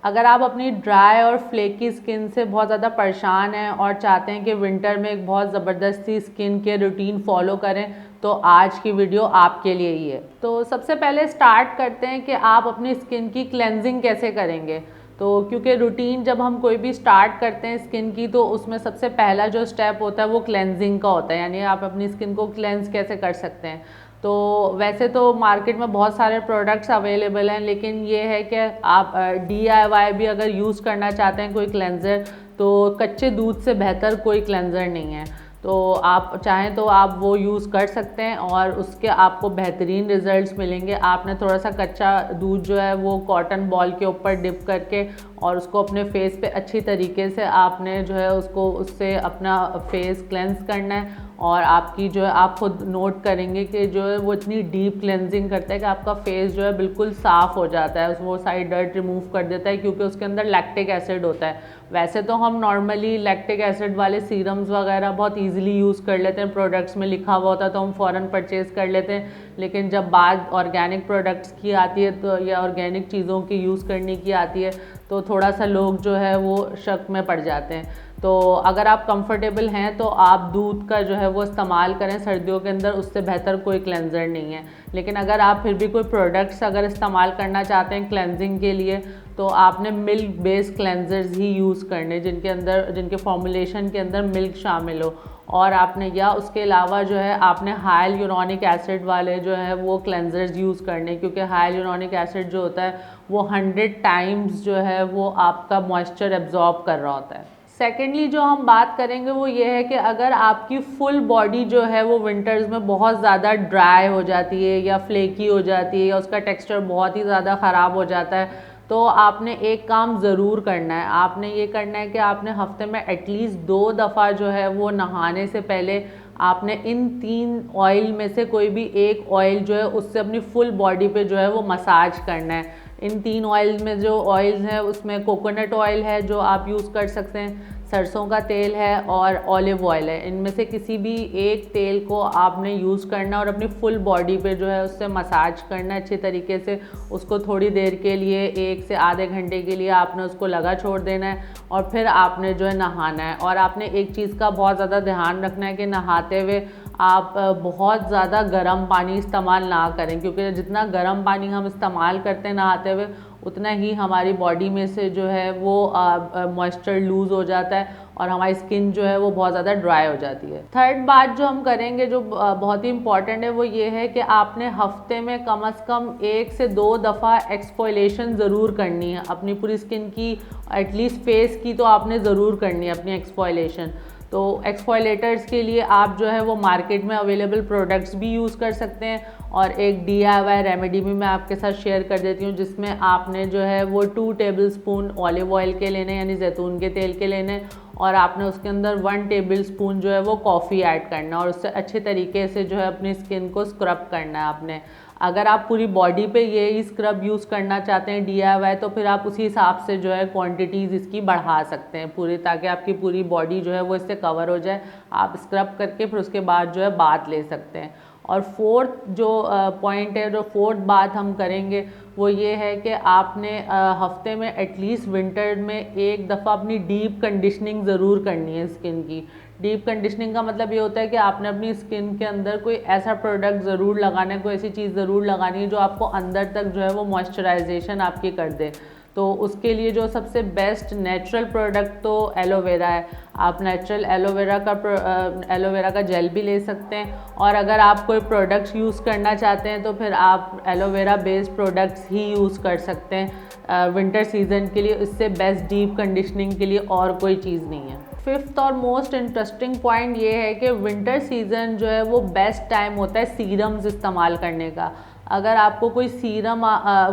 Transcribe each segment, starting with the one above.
अगर आप अपनी ड्राई और फ्लेकी स्किन से बहुत ज़्यादा परेशान हैं और चाहते हैं कि विंटर में एक बहुत ज़बरदस्ती स्किन केयर रूटीन फॉलो करें, तो आज की वीडियो आपके लिए ही है। तो सबसे पहले स्टार्ट करते हैं कि आप अपनी स्किन की क्लेंजिंग कैसे करेंगे। तो क्योंकि रूटीन जब हम कोई भी स्टार्ट करते हैं स्किन की, तो उसमें सबसे पहला जो स्टेप होता है वो क्लेंजिंग का होता है, यानी आप अपनी स्किन को क्लेंज कैसे कर सकते हैं। तो वैसे तो मार्केट में बहुत सारे प्रोडक्ट्स अवेलेबल हैं, लेकिन ये है कि आप DIY भी अगर यूज़ करना चाहते हैं कोई क्लेंज़र, तो कच्चे दूध से बेहतर कोई क्लेंज़र नहीं है। तो आप चाहें तो आप वो यूज़ कर सकते हैं और उसके आपको बेहतरीन रिजल्ट्स मिलेंगे। आपने थोड़ा सा कच्चा दूध जो है वो कॉटन बॉल के ऊपर डिप करके और उसको अपने फेस पे अच्छी तरीके से आपने जो है उससे अपना फेस क्लेंस करना है। और आपकी जो है आप खुद नोट करेंगे कि जो है वो इतनी डीप क्लेंजिंग करता है कि आपका फेस जो है बिल्कुल साफ़ हो जाता है, वो सारी डर्ट रिमूव कर देता है, क्योंकि उसके अंदर लैक्टिक एसिड होता है। वैसे तो हम नॉर्मली लैक्टिक एसिड वाले सीरम्स वगैरह बहुत इजीली यूज़ कर लेते हैं, प्रोडक्ट्स में लिखा हुआ होता है तो हम फ़ौरन परचेज़ कर लेते हैं। लेकिन जब बात ऑर्गेनिक प्रोडक्ट्स की आती है तो या ऑर्गेनिक चीज़ों की यूज़ करने की आती है, तो थोड़ा सा लोग जो है वो शक में पड़ जाते हैं। तो अगर आप कंफर्टेबल हैं तो आप दूध का जो है वो इस्तेमाल करें सर्दियों के अंदर, उससे बेहतर कोई क्लेंज़र नहीं है। लेकिन अगर आप फिर भी कोई प्रोडक्ट्स अगर इस्तेमाल करना चाहते हैं क्लेंजिंग के लिए, तो आपने मिल्क बेस्ड क्लेंज़र्स ही यूज़ करने, जिनके फॉर्मुलेशन के अंदर मिल्क शामिल हो। और आपने या उसके अलावा जो है आपने हाइलुरोनिक एसिड वाले जो है वो क्लेंज़र्स यूज़ करने, क्योंकि हाइलुरोनिक एसिड जो होता है वो 100 टाइम्स जो है वो आपका मॉइस्चर एब्जॉर्ब कर रहा होता है। सेकेंडली जो हम बात करेंगे वो ये है कि अगर आपकी फुल बॉडी जो है वो विंटर्स में बहुत ज़्यादा ड्राई हो जाती है या फ्लेकी हो जाती है या उसका टेक्सचर बहुत ही ज़्यादा ख़राब हो जाता है, तो आपने एक काम ज़रूर करना है। आपने ये करना है कि आपने हफ्ते में एटलीस्ट 2 दफ़ा जो है वो नहाने से पहले आपने इन 3 ऑयल में से कोई भी एक ऑयल जो है उससे अपनी फुल बॉडी पे जो है वो मसाज करना है। इन 3 ऑयल में जो ऑयल्स हैं उसमें कोकोनट ऑयल है जो आप यूज़ कर सकते हैं, सरसों का तेल है और ऑलिव ऑयल है। इनमें से किसी भी एक तेल को आपने यूज़ करना और अपनी फुल बॉडी पे जो है उससे मसाज करना अच्छी तरीके से। उसको थोड़ी देर के लिए 1 से आधे घंटे के लिए आपने उसको लगा छोड़ देना है और फिर आपने जो है नहाना है। और आपने एक चीज़ का बहुत ज़्यादा ध्यान रखना है कि नहाते हुए आप बहुत ज़्यादा गर्म पानी इस्तेमाल ना करें, क्योंकि जितना गर्म पानी हम इस्तेमाल करते हैं नहाते हुए, उतना ही हमारी बॉडी में से जो है वो मॉइस्चर लूज़ हो जाता है और हमारी स्किन जो है वो बहुत ज़्यादा ड्राई हो जाती है। थर्ड बात जो हम करेंगे जो बहुत ही इंपॉर्टेंट है वो ये है कि आपने हफ्ते में कम से कम 1 से 2 दफ़ा एक्सफोलिएशन ज़रूर करनी है अपनी पूरी स्किन की, एटलीस्ट फेस की तो आपने ज़रूर करनी है अपनी एक्सफोलिएशन। तो एक्सफोलिएटर्स के लिए आप जो है वो मार्केट में अवेलेबल प्रोडक्ट्स भी यूज़ कर सकते हैं और एक DIY रेमेडी भी मैं आपके साथ शेयर कर देती हूँ, जिसमें आपने जो है वो 2 टेबलस्पून ऑलिव ऑयल के लेने यानी जैतून के तेल के लेने और आपने उसके अंदर 1 टेबलस्पून जो है वो कॉफ़ी ऐड करना और उससे अच्छे तरीके से जो है अपनी स्किन को स्क्रब करना है आपने। अगर आप पूरी बॉडी पे ये स्क्रब यूज़ करना चाहते हैं DIY, तो फिर आप उसी हिसाब से जो है क्वांटिटीज़ इसकी बढ़ा सकते हैं पूरी, ताकि आपकी पूरी बॉडी जो है वो इससे कवर हो जाए। आप स्क्रब करके फिर उसके बाद जो है बाथ ले सकते हैं। और फोर्थ जो पॉइंट है, जो फोर्थ बात हम करेंगे वो ये है कि आपने हफ्ते में एटलीस्ट विंटर में एक दफ़ा अपनी डीप कंडीशनिंग ज़रूर करनी है स्किन की। डीप कंडीशनिंग का मतलब ये होता है कि आपने अपनी स्किन के अंदर कोई ऐसा प्रोडक्ट ज़रूर लगाना है, कोई ऐसी चीज़ ज़रूर लगानी है जो आपको अंदर तक जो है वो मॉइस्चराइजेशन आपकी कर दे। तो उसके लिए जो सबसे बेस्ट नेचुरल प्रोडक्ट तो एलोवेरा है। आप नेचुरल एलोवेरा का जेल भी ले सकते हैं, और अगर आप कोई प्रोडक्ट्स यूज़ करना चाहते हैं तो फिर आप एलोवेरा बेस्ड प्रोडक्ट्स ही यूज़ कर सकते हैं विंटर सीज़न के लिए। इससे बेस्ट डीप कंडीशनिंग के लिए और कोई चीज़ नहीं है। फिफ्थ और मोस्ट इंटरेस्टिंग पॉइंट ये है कि विंटर सीज़न जो है वो बेस्ट टाइम होता है सीरम्स इस्तेमाल करने का। अगर आपको कोई सीरम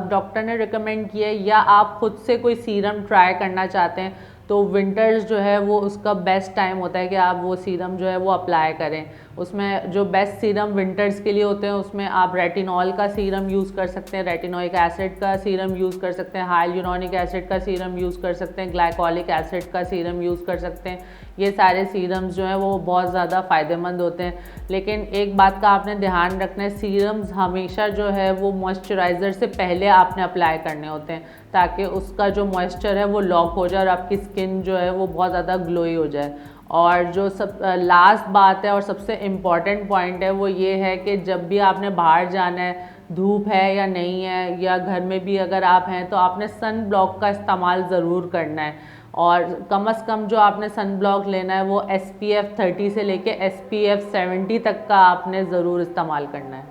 डॉक्टर ने रिकमेंड किया है या आप खुद से कोई सीरम ट्राई करना चाहते हैं, तो विंटर्स जो है वो उसका बेस्ट टाइम होता है कि आप वो सीरम जो है वो अप्लाई करें। उसमें जो बेस्ट सीरम विंटर्स के लिए होते हैं उसमें आप रेटिनॉल का सीरम यूज़ कर सकते हैं, रेटिनोइक एसिड का सीरम यूज़ कर सकते हैं, हाइलुरोनिक एसिड का सीरम यूज़ कर सकते हैं, ग्लाइकोलिक एसिड का सीरम यूज़ कर सकते हैं। ये सारे सीरम्स जो हैं वो बहुत ज़्यादा फ़ायदेमंद होते हैं। लेकिन एक बात का आपने ध्यान रखना है, सीरम्स हमेशा जो है वो मॉइस्चराइज़र से पहले आपने अप्लाई करने होते हैं, ताकि उसका जो मॉइस्चर है वो लॉक हो जाए और आपकी स्किन जो है वो बहुत ज़्यादा ग्लोई हो जाए। और जो सब लास्ट बात है और सबसे इम्पॉर्टेंट पॉइंट है वो ये है कि जब भी आपने बाहर जाना है, धूप है या नहीं है, या घर में भी अगर आप हैं, तो आपने सन ब्लॉक का इस्तेमाल ज़रूर करना है। और कम से कम जो आपने सन ब्लॉक लेना है वो SPF 30 से लेके SPF 70 तक का आपने ज़रूर इस्तेमाल करना है।